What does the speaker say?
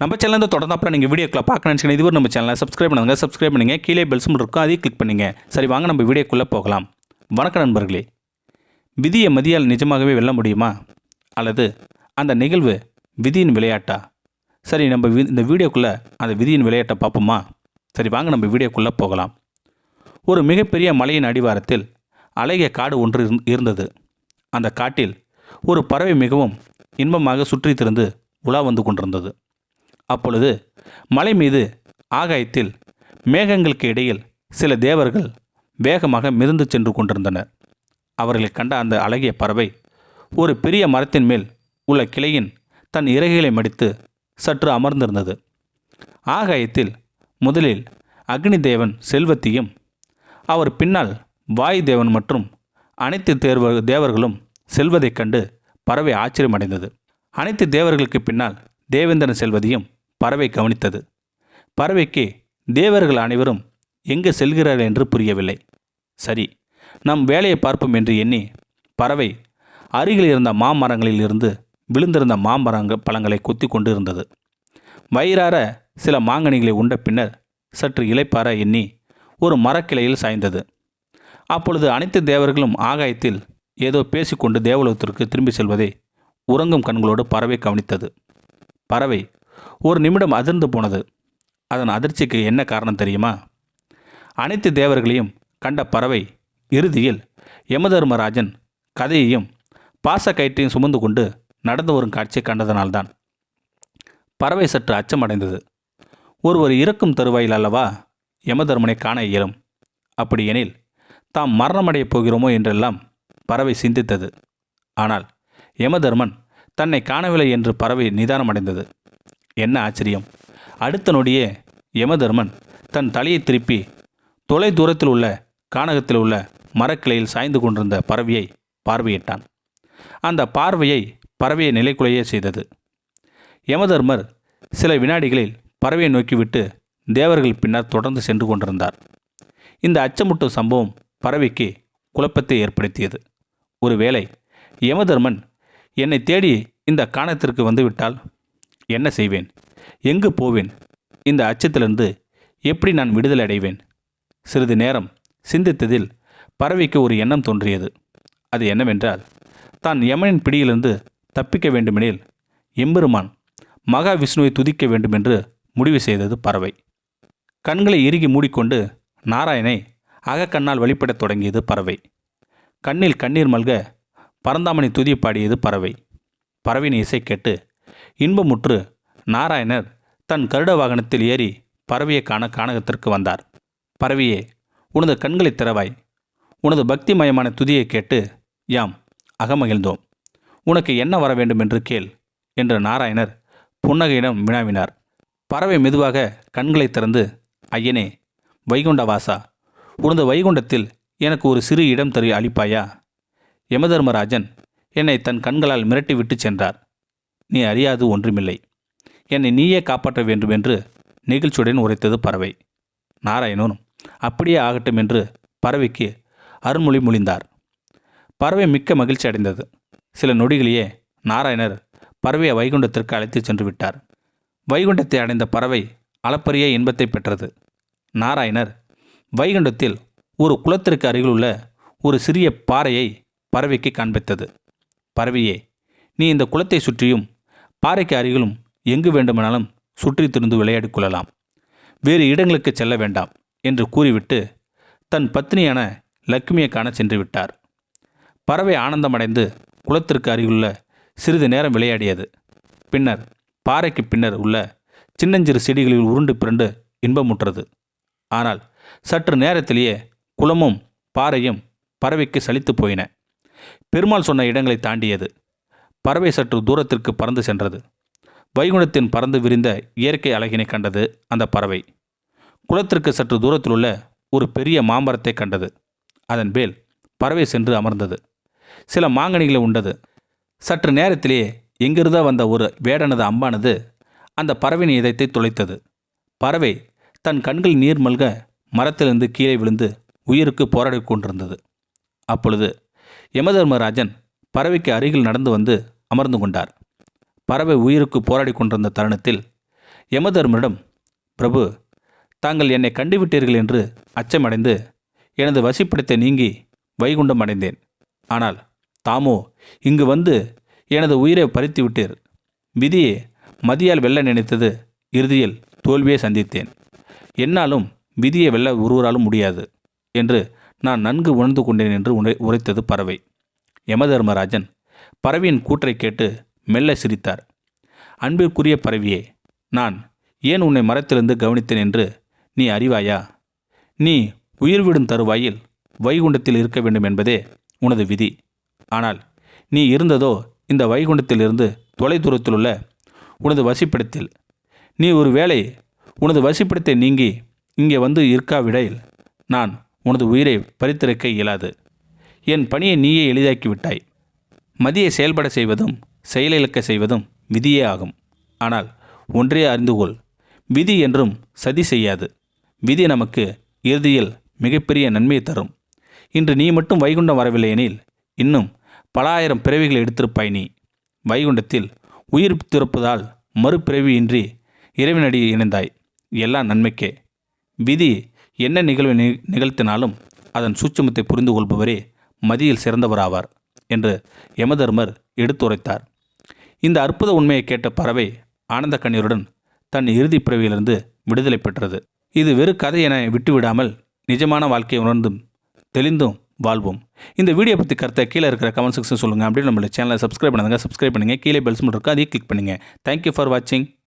நம்ம சேனல் தொடர்ந்து அப்புறம் நீங்கள் வீடியோக்குள்ள பார்க்க நினச்சிங்கன்னா இதுவரை நம்ம சேனலை சப்ஸ்கிரைப் பண்ணுங்க கீழே பெல் சிம்பிள் இருக்கும் அதையும் கிளிக் பண்ணுங்க. சரி, வாங்க நம்ம வீடியோக்குள்ளே போகலாம். வணக்கம் நண்பர்களே. விதியை மதியால் நிஜமாகவே வெல்ல முடியுமா, அல்லது அந்த நிகழ்வு விதியின் விளையாட்டா? சரி, நம்ம இந்த வீடியோக்குள்ளே அந்த விதியின் விளையாட்டை பார்ப்போமா? சரி, வாங்க நம்ம வீடியோக்குள்ளே போகலாம். ஒரு மிகப்பெரிய மலையின் அடிவாரத்தில் அழகிய காடு ஒன்று இருந்தது. அந்த காட்டில் ஒரு பறவை மிகவும் இன்பமாக சுற்றி திரிந்து உலா வந்து கொண்டிருந்தது. அப்பொழுது மலை மீது ஆகாயத்தில் மேகங்களுக்கு இடையில் சில தேவர்கள் வேகமாக மிதந்து சென்று கொண்டிருந்தனர். அவர்களை கண்ட அந்த அழகிய பறவை ஒரு பெரிய மரத்தின் மேல் உள்ள கிளையின் தன் இறகுகளை மடித்து சற்று அமர்ந்திருந்தது. ஆகாயத்தில் முதலில் அக்னி தேவன் செல்வத்தையும், அவர் பின்னால் வாயு தேவன் மற்றும் அனைத்து தேவர்களும் செல்வதைக் கண்டு பறவை ஆச்சரியமடைந்தது. அனைத்து தேவர்களுக்கு பின்னால் தேவேந்திரன் செல்வதையும் பறவை கவனித்தது. பறவைக்கு தேவர்கள் அனைவரும் எங்கு செல்கிறார்கள் என்று புரியவில்லை. சரி, நம் வேலையை பார்ப்போம் என்று எண்ணி பறவை அருகில் இருந்த மாமரங்களில் இருந்து விழுந்திருந்த பழங்களை கொத்தி கொண்டு இருந்தது. வயிறார சில மாங்கனிகளை உண்ட பின்னர் சற்று இளைப்பார எண்ணி ஒரு மரக்கிளையில் சாய்ந்தது. அப்பொழுது அனைத்து தேவர்களும் ஆகாயத்தில் ஏதோ பேசிக்கொண்டு தேவலோகத்திற்கு திரும்பி செல்வதை உறங்கும் கண்களோடு பறவை கவனித்தது. பறவை ஒரு நிமிடம் அதிர்ந்து போனது. அதன் அதிர்ச்சிக்கு என்ன காரணம் தெரியுமா? அனைத்து தேவர்களையும் கண்ட பறவை இறுதியில் யமதர்மராஜன் கதையையும் பாச கயிற்றையும் சுமந்து கொண்டு நடந்து வரும் காட்சியை கண்டதனால்தான். பறவை சற்று அச்சமடைந்தது. ஒருவர் இறக்கும் தருவாயில் அல்லவா யமதர்மனை காண இயலும். அப்படியெனில் தாம் மரணமடையப் போகிறோமோ என்றெல்லாம் பறவை சிந்தித்தது. ஆனால் யமதர்மன் தன்னை காணவில்லை என்று பறவை நிதானமடைந்தது. என்ன ஆச்சரியம்! அடுத்த நொடியே யமதர்மன் தன் தலையை திருப்பி தொலை தூரத்தில் உள்ள கானகத்தில் உள்ள மரக்கிளையில் சாய்ந்து கொண்டிருந்த பறவையை பார்வையிட்டான். அந்த பார்வையை பறவையை நிலைக்குலைய செய்தது. யமதர்மர் சில வினாடிகளில் பறவையை நோக்கிவிட்டு தேவர்கள் பின்னர் தொடர்ந்து சென்று கொண்டிருந்தார். இந்த அச்சமூட்டும் சம்பவம் பறவைக்கு குழப்பத்தை ஏற்படுத்தியது. ஒருவேளை யமதர்மன் என்னை தேடி இந்த கானகத்திற்கு வந்துவிட்டால் என்ன செய்வேன்? எங்கு போவேன்? இந்த அச்சத்திலிருந்து எப்படி நான் விடுதலை அடைவேன்? சிறிது நேரம் சிந்தித்ததில் பறவைக்கு ஒரு எண்ணம் தோன்றியது. அது என்னவென்றால், தான் யமனின் பிடியிலிருந்து தப்பிக்க வேண்டுமெனில் எம்பெருமான் மகாவிஷ்ணுவை துதிக்க வேண்டுமென்று முடிவு செய்தது பறவை. கண்களை இறுகி மூடிக்கொண்டு நாராயணை அகக்கண்ணால் வழிபடத் தொடங்கியது பறவை. கண்ணில் கண்ணீர் மல்க பரந்தாமனை துதி பாடியது பறவை. பறவையின் இசை கேட்டு இன்பமுற்று நாராயணர் தன் கருட வாகனத்தில் ஏறி பறவையை காண கானகத்திற்கு வந்தார். பறவையே, உனது கண்களை திறவாய். உனது பக்திமயமான துதியை கேட்டு யாம் அகமகிழ்ந்தோம். உனக்கு என்ன வர வேண்டும் என்று கேள் என்று நாராயணர் புன்னகையிடம் வினாவினார். பறவை மெதுவாக கண்களை திறந்து, ஐயனே வைகுண்டவாசா, உனது வைகுண்டத்தில் எனக்கு ஒரு சிறு இடம் தரு அளிப்பாயா? யமதர்மராஜன் என்னை தன் கண்களால் மிரட்டி விட்டு சென்றார். நீ அறியாது ஒன்றுமில்லை. என்னை நீயே காப்பாற்ற வேண்டும் என்று நெகிழ்ச்சியுடன் உரைத்தது பறவை. நாராயணனும் அப்படியே ஆகட்டும் என்று பறவைக்கு அருள்மொழி மொழிந்தார். பறவை மிக்க மகிழ்ச்சி அடைந்தது. சில நொடிகளையே நாராயணர் பறவையை வைகுண்டத்திற்கு அழைத்து சென்று விட்டார். வைகுண்டத்தை அடைந்த பறவை அளப்பரிய இன்பத்தை பெற்றது. நாராயணர் வைகுண்டத்தில் ஒரு குளத்திற்கு அருகில் உள்ள ஒரு சிறிய பாறையை பறவைக்கு காண்பித்தது. பறவையே, நீ இந்த குளத்தை சுற்றியும் பாறைக்கு அருகிலும் எங்கு வேண்டுமானாலும் சுற்றி திரிந்து விளையாடிக் கொள்ளலாம். வேறு இடங்களுக்கு செல்ல வேண்டாம் என்று கூறிவிட்டு தன் பத்னியான லக்ஷ்மியை காண சென்று விட்டார். பறவை ஆனந்தமடைந்து குளத்திற்கு அருகிலுள்ள சிறிது நேரம் விளையாடியது. பின்னர் பாறைக்கு பின்னர் உள்ள சின்னஞ்சிறு செடிகளில் உருண்டு பிறண்டு இன்பமுற்றது. ஆனால் சற்று நேரத்திலேயே குளமும் பாறையும் பறவைக்கு சலித்து போயின. பெருமாள் சொன்ன இடங்களை தாண்டியது. பறவை சற்று தூரத்திற்கு பறந்து சென்றது. வைகுண்டத்தின் பறந்து விரிந்த இயற்கை அழகினை கண்டது அந்த பறவை. குளத்திற்கு சற்று தூரத்தில் உள்ள ஒரு பெரிய மாமரத்தை கண்டது. அதன் மேல் பறவை சென்று அமர்ந்தது. சில மாங்கனிகளை உண்டது. சற்று நேரத்திலேயே எங்கிருந்தோ வந்த ஒரு வேடனது அம்பானது அந்த பறவையின் இதயத்தை துளைத்தது. பறவை தன் கண்கள் நீர் மல்க மரத்திலிருந்து கீழே விழுந்து உயிருக்கு போராடி கொண்டிருந்தது. அப்பொழுது யமதர்மராஜன் பறவைக்கு அருகில் நடந்து வந்து அமர்ந்து கொண்டார். பறவை உயிருக்கு போராடி கொண்டிருந்த தருணத்தில் யமதர்மரிடம், பிரபு, தாங்கள் என்னை கண்டுவிட்டீர்கள் என்று அச்சமடைந்து எனது வசிப்பிடத்தை நீங்கி வைகுண்டம் அடைந்தேன். ஆனால் தாமோ இங்கு வந்து எனது உயிரை பறித்து விட்டீர். விதியை மதியால் வெல்ல நினைத்தது இறுதியில் தோல்வியை சந்தித்தேன். என்னாலும் விதியை வெல்ல ஒருவராலும் முடியாது என்று நான் நன்கு உணர்ந்து கொண்டேன் என்று உரைத்தது பறவை. யமதர்மராஜன் பறவையின் கூற்றை கேட்டு மெல்ல சிரித்தார். அன்பிற்குரிய பறவையே, நான் ஏன் உன்னை மரத்திலிருந்து கவனித்தேன் என்று நீ அறிவாயா? நீ உயிர் விடும் தருவாயில் வைகுண்டத்தில் இருக்க வேண்டும் என்பதே உனது விதி. ஆனால் நீ இருந்ததோ இந்த வைகுண்டத்திலிருந்து தொலைதூரத்தில் உள்ள உனது வசிப்பிடத்தில். நீ ஒரு வேளை உனது வசிப்பிடத்தை நீங்கி இங்கே வந்து இருக்காவிடையில் நான் உனது உயிரை பறித்திருக்க இயலாது. என் பணியை நீயே எளிதாக்கிவிட்டாய். மதியை செயல்பட செய்வதும் செயலிழக்க செய்வதும் விதியே ஆகும். ஆனால் ஒன்றே அறிந்து கொள், விதி என்றும் சதி செய்யாது. விதி நமக்கு இறுதியில் மிகப்பெரிய நன்மையை தரும். இன்று நீ மட்டும் வைகுண்டம் வரவில்லை எனில் இன்னும் பல ஆயிரம் பிறவிகள் எடுத்திருப்பாய். நீ வைகுண்டத்தில் உயிர் துறப்பதால் மறுபிறவியின்றி இறைவனடி இணைந்தாய். எல்லாம் நன்மைக்கே. விதி என்ன நிகழ்வை நிகழ்த்தினாலும் அதன் சூட்சுமத்தை புரிந்து கொள்பவரே மதியில் சிறந்தவராவார் என்று யமதர்மர் எடுத்துரைத்தார். இந்த அற்புத உண்மையை கேட்ட பறவை ஆனந்த கண்ணீருடன் தன் இறுதி பிறவியிலிருந்து விடுதலை பெற்றது. இது வெறு கதை என விட்டுவிடாமல் நிஜமான வாழ்க்கையை உணர்ந்தும் தெளிந்தும் வாழ்வோம். இந்த வீடியோ பற்றி கருத்தை கீழே இருக்கிற கமெண்ட் செக்ஷன் சொல்லுங்கள். அப்படின்னு நம்மளோட சேனலை சப்ஸ்கிரைப் பண்ணுங்கள். கீழே பெல் சிம்பல் இருக்கும், அதையும் கிளிக் பண்ணுங்கள். தேங்க்யூ ஃபார் வாட்சிங்.